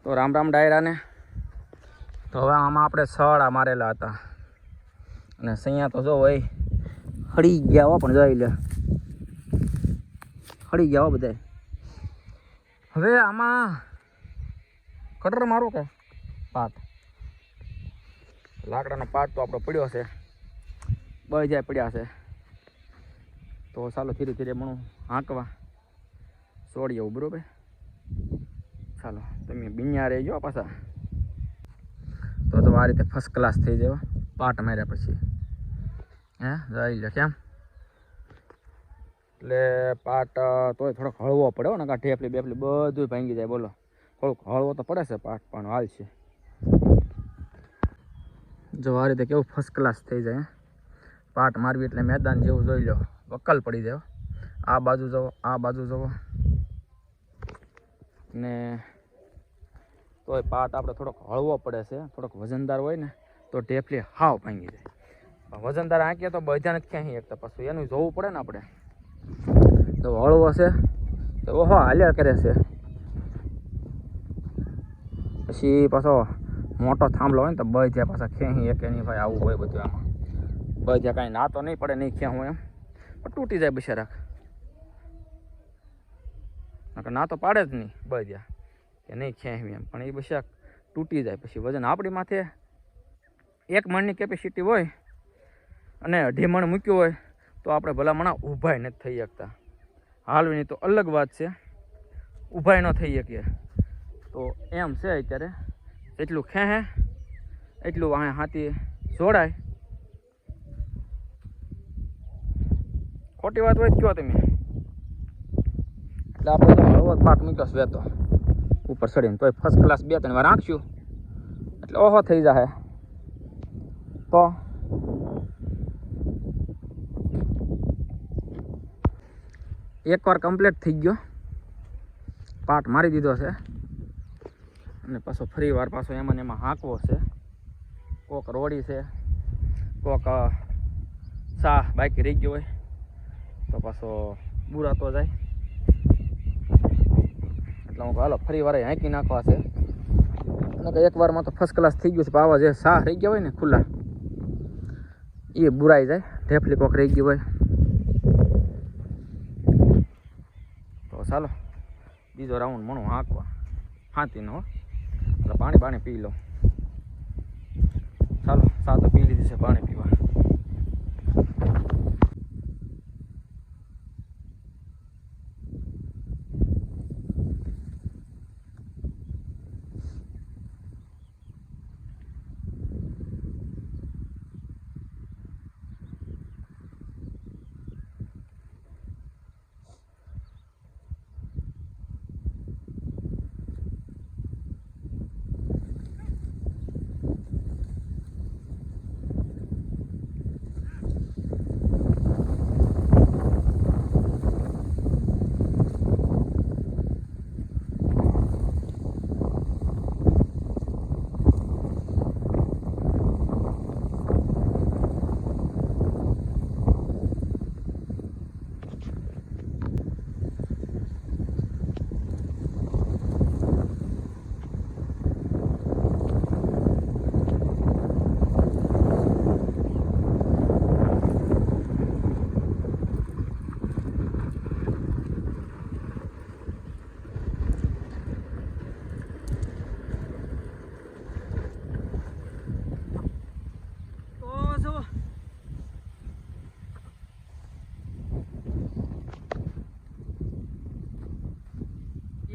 તો રામ રામ ડાયરાને. તો હવે આમાં આપણે સળા મારેલા હતા અને સૈયા તો જો ભાઈ હળી ગયા હો, પણ જોઈ લે હળી ગયા હો બધા. હવે આમાં કટર મારું કે પાટ લાકડાનો પાટ તો આપણો પડ્યો છે, બળી જાય પડ્યા છે. તો ચાલો ધીરે ધીરે મણું હાંકવા છોડી જવું, બરાબર. ચાલો તમે બિન્યા રહેજો પાછા. તો આ રીતે ફર્સ્ટ ક્લાસ થઈ જાય પાટ માર્યા પછી. હે જોઈ લે કેમ, એટલે પાટ તોય થોડોક હળવો પડે ને, કાં ઢેફલી બેફલી બધું ભાંગી જાય. બોલો થોડુંક હળવો તો પડે છે પાટ, પણ હાલ છે. જો આ રીતે કેવું ફર્સ્ટ ક્લાસ થઈ જાય. પાટ મારવી એટલે મેદાન જેવું જોઈ લો, વકલ પડી જાય. આ બાજુ જવો, આ બાજુ જવો, ને તોય પાટ આપણે થોડોક હળવો પડે છે. થોડોક વજનદાર હોય ને તો ઢેફલી હાવ ભાંગી જાય. વજનદાર આંકીએ તો બધા નથી ક્યાંય એકતા, પાછું એનું જોવું પડે ને આપણે. તો હળવો છે તો ઓહો હાલ્યા કરે છે. પછી પાછો મોટો થાંભલો હોય ને તો બધા પાછા ખેંચી એક નહીં ભાઈ. આવું હોય બધું આમાં. બધા કાંઈ ના તો નહીં પડે, નહીં ખેં હોય એમ, પણ તૂટી જાય બિચારા. ના તો પાડે જ નહીં બધા કે નહીં ખેંચવી એમ, પણ એ બિચારા તૂટી જાય. પછી વજન આપણી માથે 1 મણની કેપેસિટી હોય અને 2.5 મણ મૂક્યું હોય તો આપણે ભલામણા ઊભાય નથી થઈ શકતા. હાલવીની તો અલગ વાત છે, ઊભાય ન થઈ શકીએ. તો એમ છે અત્યારે એટલું ખેહે એટલું વાહે હાથી જોડાય. ખોટી વાત હોય તો કહો તમે. એટલે આપણે હળવો પાટ મૂક્યો સ્વેતો ઉપર ચડીને, તોય ફર્સ્ટ ક્લાસ 2-3 વાર આંકશું એટલે ઓહો થઈ જાય. તો એકવાર કમ્પ્લીટ થઈ ગયો, પાટ મારી દીધો છે અને પાછો ફરી વાર પાછો એમાં ને એમાં હાંકવો છે. કોક રોડી છે, કોક સાહ બાકી રહી ગયો હોય તો પાછો બુરાતો જાય. એટલે હું હાલો ફરી વાર હાંકી નાખવા છે. અને એક વારમાં તો ફર્સ્ટ ક્લાસ થઈ ગયું છે. પાવા જે સાહ રહી ગયા હોય ને ખુલ્લા એ બુરાઈ જાય. ઢેફલી કોક રહી ગયું હોય તો ચાલો બીજો રાઉન્ડ મણું હાંકવા હાથીનો. એટલે પાણી પી લો. ચાલો સા તો પી લીધી છે પાણી પીવા.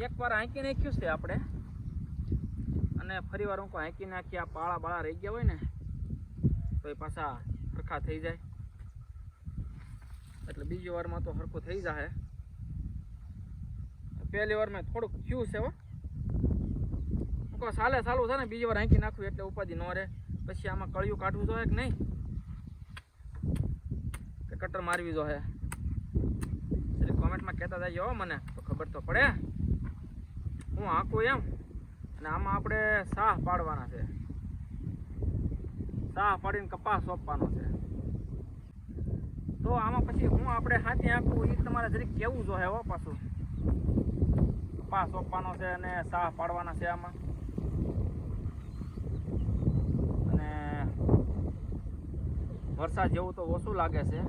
એકવાર હાંકી નાખ્યું છે આપણે અને ફરી વાર હું હાંકી નાખી. આ પાળા બાળા રહી ગયા હોય ને તો એ પાછા સરખા થઈ જાય. એટલે બીજી વારમાં તો સરખું થઈ જાય. પહેલી વારમાં થોડુંક થયું છે હો. સાલે સાલું છે ને, બીજી વાર હાંકી નાખવું એટલે ઉપાધિ ન રહે. પછી આમાં કળિયું કાઢવું જોઈએ કે નહીં, કે કટર મારવી જોઈએ. એટલે કોમેન્ટમાં કહેતા જાય હો, મને તો ખબર તો પડે હું હાંકું એમ. અને આમાં આપણે સાહ પાડવાના છે. સાહ પાડીને કપાસ સોંપવાનો છે. તો આમાં પછી હું આપણે હાથી હાંકવું એ તમારે જરીક કેવું જોઈએ હો. પાછું કપાસ સોંપવાનો છે અને સાહ પાડવાના છે. આમાં વરસાદ જેવું તો ઓછું લાગે છે.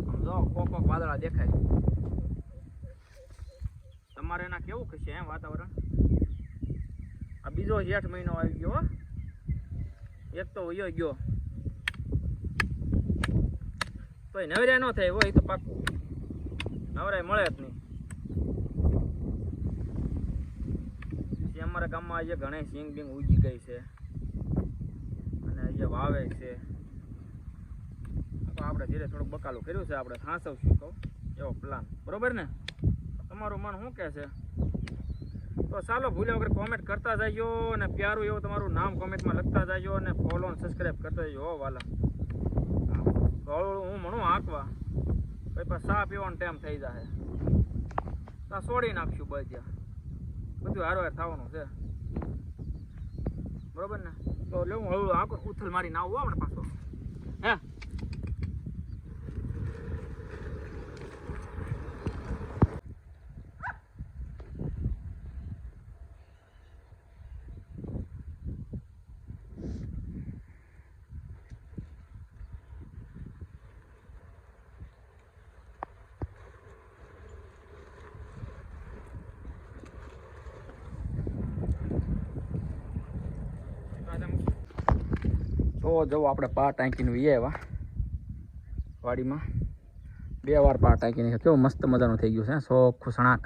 આમ જો કોક વાદળા દેખાય. તમારે એના કેવું છે એમ વાતાવરણ? આ બીજો 8 મહિનો આવી ગયો હો. એક તો વયો ગયો તોય નવરાય ન થાય હોય તો પાકું નવરાય મળે જ નહીં. પછી અમારા ગામમાં આજે ઘણી સિંગ બિંગ ઉગી ગઈ છે અને આજે વાવે છે. આપણે ધીરે થોડુંક બકાલું કર્યું છે, આપણે હાંસવશું કહું એવો પ્લાન. બરોબર ને? તમારું મન શું કહે છે? તો ચાલો ભૂલ્યા વગર કોમેન્ટ કરતા જજો અને પ્યારું એવું તમારું નામ કોમેન્ટમાં લખતા જજો અને ફોલો અને સબસ્ક્રાઈબ કરતા જજો. હો વાલા, હું મણું હાંકવા પછી પાછા ચા પીવાનો ટાઈમ થઈ જાય તો છોડી નાખશું બધું હારવાર થવાનું છે. બરોબર ને? તો લેવું હળવું આંકો ઉથલ મારી ના આવું આપણે પાછો. હે તો જો આપણે પા ટાંકીને વી આવ્યા વાડીમાં. 2 વાર પા ટાંકીને કેવું મસ્ત મજાનું થઈ ગયું છે, ચોખ્ખું સણાક.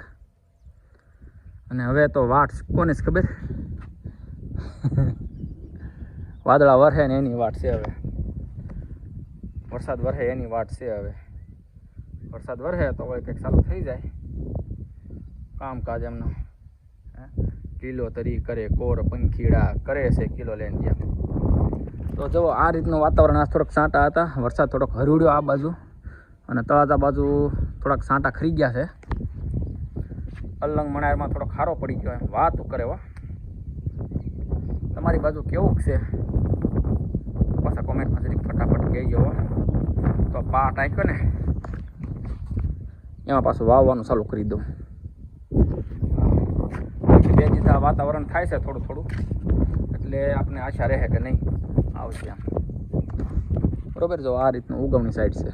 અને હવે તો વાટ કોને જ ખબર, વાદળા વરસે ને એની વાટ છે હવે. વરસાદ વરસે એની વાટ છે હવે. વરસાદ વરસે તો હવે કંઈક ચાલુ થઈ જાય કામકાજ એમનો. કિલો તરી કરે, કોર પંખીડા કરે છે કિલો લઈને જેમ. તો જો આ રીતનું વાતાવરણ. આ થોડોક સાંટા હતા, વરસાદ થોડોક હરુડ્યો આ બાજુ અને તળાજા બાજુ થોડાક સાંટા ખરી ગયા છે. અલંગ મણારમાં થોડોક ખારો પડી ગયો એમ વાત કરે. હો તમારી બાજુ કેવું છે પાછા કોમેન્ટમાં જરીક ફટાફટ કહેજો. તો પા ટાંક્યો ને એમાં પાછું વાવવાનું ચાલુ કરી દઉં. 2 દિવસ વાતાવરણ થાય છે થોડું થોડું, એટલે આપણે આશા રહે કે નહીં આવશે આમ. બરોબર? જો આ રીતનું ઉગવણી સાઈડ છે,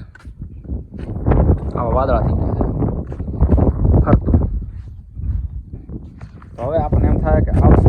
આવા વાદળા થઈ ગયા છે ફરતું. તો હવે આપણને એમ થાય કે આવશે